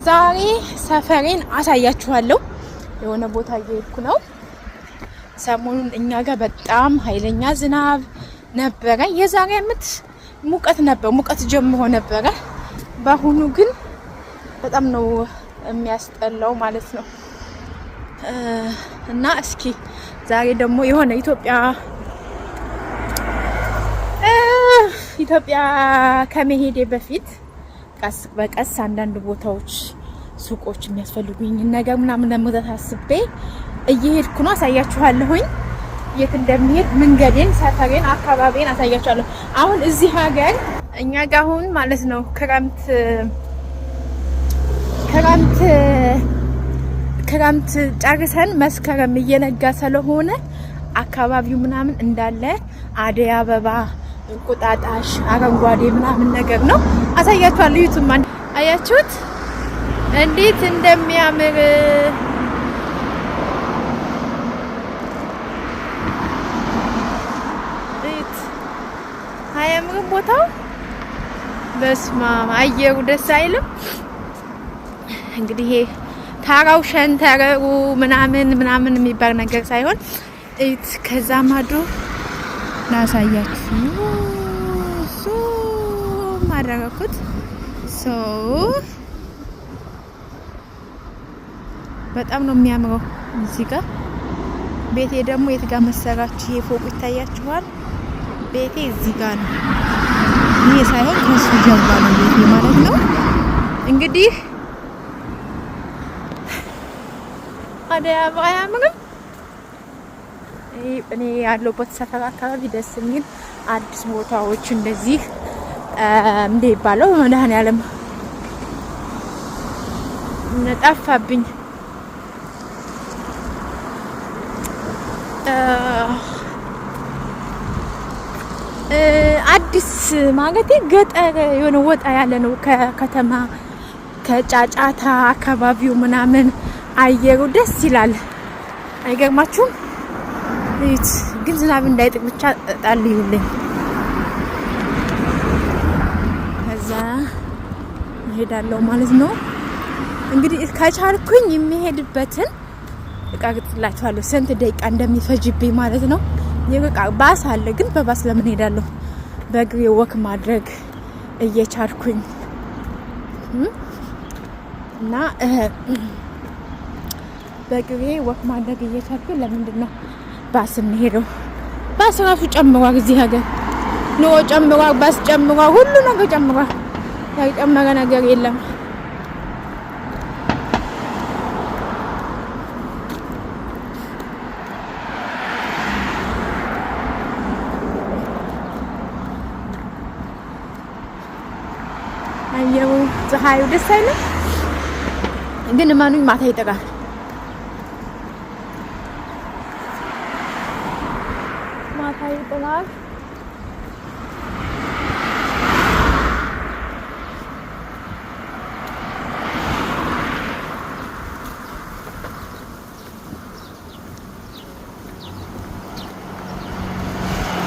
ዛሬ ሰፈሬን አሳያችኋለሁ። የሆነ ቦታ እየሄድኩ ነው። ሰሞኑን እኛ ጋር በጣም ኃይለኛ ዝናብ ነበረ። የዛሬ አመት ሙቀት ነበር፣ ሙቀት ጀምሮ ነበረ። በአሁኑ ግን በጣም ነው የሚያስጠላው ማለት ነው። እና እስኪ ዛሬ ደግሞ የሆነ ኢትዮጵያ ከመሄዴ በፊት ቀስ በቀስ አንዳንድ ቦታዎች ሱቆች የሚያስፈልጉኝ ነገር ምናምን ለመግዛት አስቤ እየሄድኩ ነው። አሳያችኋለሁኝ የት እንደሚሄድ መንገዴን፣ ሰፈሬን፣ አካባቢን አሳያችኋለሁ። አሁን እዚህ ሀገር እኛ ጋር አሁን ማለት ነው ክረምት ጨርሰን መስከረም እየነጋ ስለሆነ አካባቢው ምናምን እንዳለ አደይ አበባ፣ እንቁጣጣሽ፣ አረንጓዴ ምናምን ነገር ነው። አሳያችኋለሁ። ዩቱብ አያችሁት እንዴት እንደሚያምር እት አያምርም ቦታው? በስማ አየሩ ደስ አይልም? እንግዲህ ይሄ ታራው ሸንተረሩ ምናምን የሚባል ነገር ሳይሆን እት ከዛ ማዶ ላሳያችሁ ማድረግኩት በጣም ነው የሚያምረው። እዚህ ጋር ቤቴ ደግሞ የት ጋር መሰራችሁ? ይሄ ፎቁ ይታያችኋል። ቤቴ እዚህ ጋር ነው። ይሄ ሳይሆን ከሱ ጀርባ ነው ቤቴ ማለት ነው። እንግዲህ አደይ አበባ አያምርም? እኔ ያለሁበት ሰፈር አካባቢ ደስ የሚል አዲስ ቦታዎች እንደዚህ እንደ ይባለው መድኃኒዓለም ጠፋብኝ። አዲስ ማለቴ ገጠር የሆነ ወጣ ያለ ነው ከከተማ ከጫጫታ አካባቢው ምናምን አየሩ ደስ ይላል። አይገርማችሁም? ግን ዝናብ እንዳይጥቅ ብቻ ጣልዩልኝ። ከዛ እሄዳለሁ ማለት ነው። እንግዲህ ከቻልኩኝ የሚሄድበትን እቀርጽላችኋለሁ፣ ስንት ደቂቃ እንደሚፈጅብኝ ማለት ነው። የበቃ ባስ አለ፣ ግን በባስ ለምን ሄዳለሁ? በእግሬ ወክ ማድረግ እየቻልኩኝ እና በእግሬ ወክ ማድረግ እየቻልኩኝ ለምንድን ነው ባስ የምሄደው? ባስ ራሱ ጨምሯል እዚህ ሀገር። ኑሮ ጨምሯል፣ ባስ ጨምሯል፣ ሁሉ ነገር ጨምሯል። ያልጨመረ ነገር የለም። አየሩ ፀሐዩ ደስ አይልም? ግን ማኑኝ ማታ ይጠራል። ማታ ይጠራል።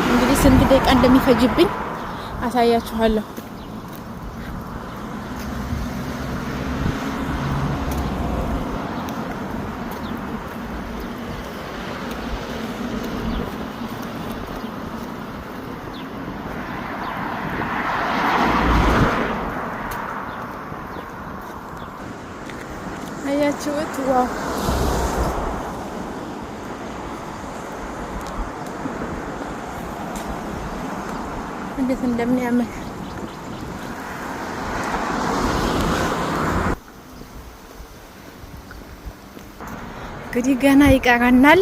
እንግዲህ ስንት ደቂቃ እንደሚፈጅብኝ አሳያችኋለሁ። አያችሁት? ዋው እንዴት እንደሚያምር። እንግዲህ ገና ይቀራናል።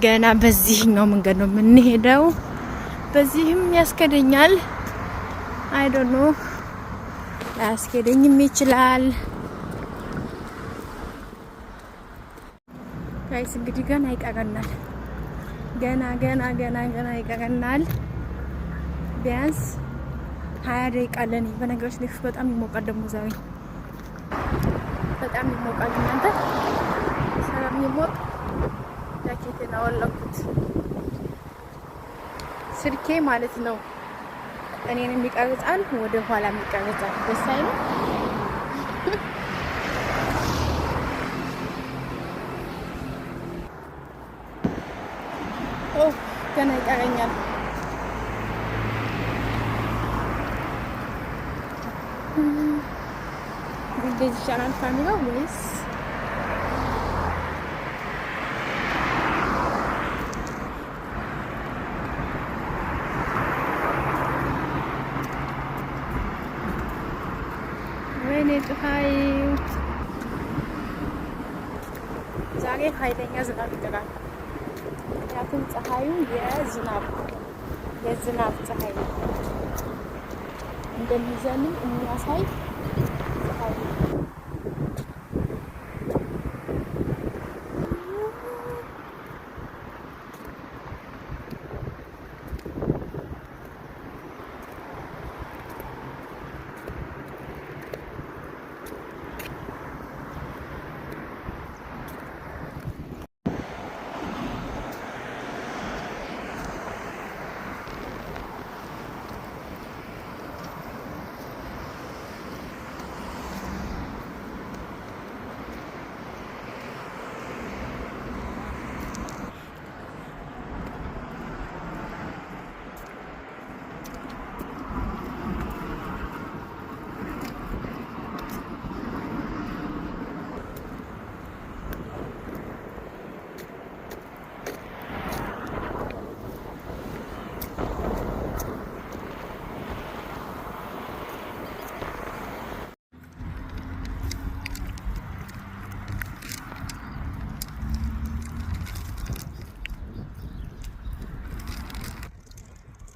ገና በዚህኛው መንገድ ነው የምንሄደው። በዚህም ያስከደኛል። አይ ዶንት ኖ ያስከደኝም ይችላል። ጋይስ እንግዲህ ገና ይቀረናል። ገና ይቀረናል። ቢያንስ 20 ደቂቃ ለኔ። በነገሮች ላይ በጣም ይሞቃል። ደግሞ ዛሬ በጣም ይሞቃል። እናንተ ሰላም ይሞቅ። ጃኬቴን አወለኩት። ስልኬ ማለት ነው እኔን የሚቀርጻል፣ ወደ ኋላ የሚቀርጻል። ደስ አይልም? ገና ይቀረኛል። እንደዚህ ይሻላል ካሜራው ወይስ ወይኔ ፀሐይ? ዛሬ ኃይለኛ ዝናብ ይጥላል። ምክንያቱም ፀሐዩ የዝናብ ፀሐይ እንደሚዘንም የሚያሳይ ፀሐይ ነው።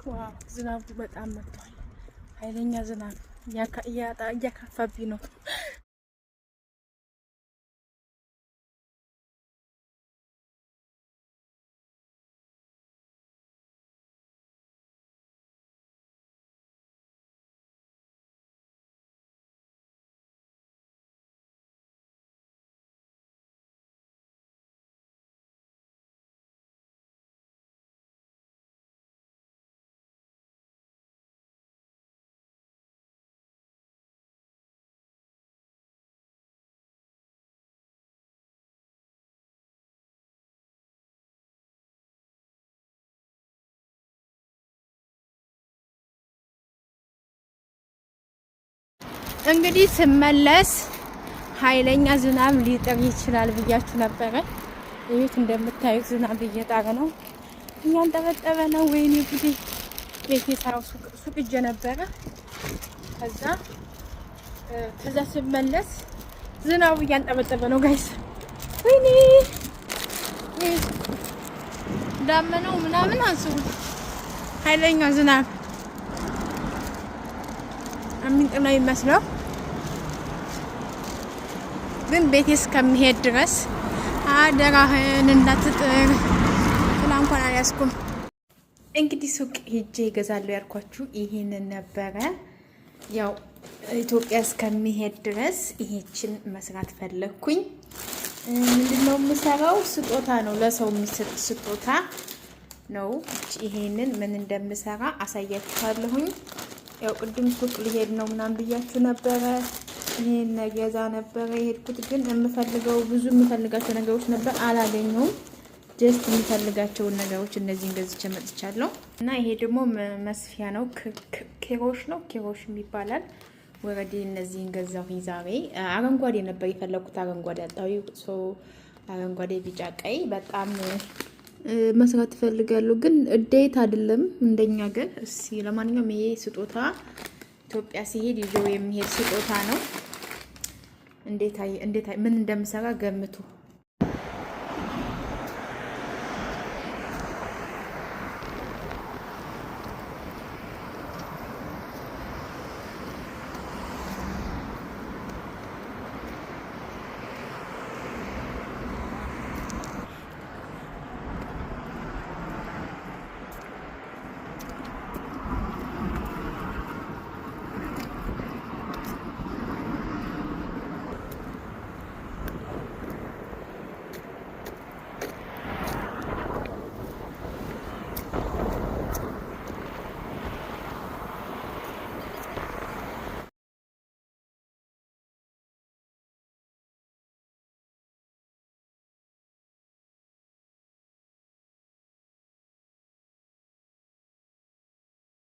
ዋው ዝናቡ በጣም መጥቷል። ኃይለኛ ዝናብ እያካፋብኝ ነው። እንግዲህ ስመለስ ኃይለኛ ዝናብ ሊጥል ይችላል ብያችሁ ነበረ። ይሄት እንደምታዩት ዝናብ እየጣረ ነው፣ እያንጠበጠበ ነው። ወይኔ ጉዴ! ቤቴ ሳው ሱቅ እጄ ነበረ። ከዛ ስመለስ ዝናቡ እያንጠበጠበ ነው ጋይስ። ወይኔ ዳመናው ምናምን አንስቡት፣ ኃይለኛ ዝናብ አሚንጥም ነው የሚመስለው። ግን ቤቴ እስከሚሄድ ድረስ አደራህን እንዳትጥር ጥላ እንኳን አልያዝኩም። እንግዲህ ሱቅ ሄጄ እገዛለሁ ያልኳችሁ ይሄንን ነበረ። ያው ኢትዮጵያ እስከሚሄድ ድረስ ይሄችን መስራት ፈለኩኝ። ምንድነው የምሰራው? ስጦታ ነው፣ ለሰው የሚሰጥ ስጦታ ነው። ይሄንን ምን እንደምሰራ አሳያችኋለሁኝ። ያው ቅድም ሱቅ ሊሄድ ነው ምናምን ብያችሁ ነበረ። ይሄን ነገዛ ነበረ የሄድኩት፣ ግን የምፈልጋቸው ነገሮች ነበር አላገኘሁም። ጀስት የምፈልጋቸውን ነገሮች እነዚህን ገዝቼ መጥቻለሁ። እና ይሄ ደግሞ መስፊያ ነው፣ ኪሮሽ ይባላል። ወረዴ እነዚህን ገዛሁ ዛሬ። አረንጓዴ ነበር የፈለኩት፣ አረንጓዴ አጣሁ። አረንጓዴ፣ ቢጫ፣ ቀይ በጣም መስራት እፈልጋለሁ፣ ግን እዴት አይደለም እንደኛ ሀገር። እስኪ ለማንኛውም ይሄ ስጦታ ኢትዮጵያ ሲሄድ ይዤው የሚሄድ ስጦታ ነው። እንዴት ምን እንደምሰራ ገምቱ።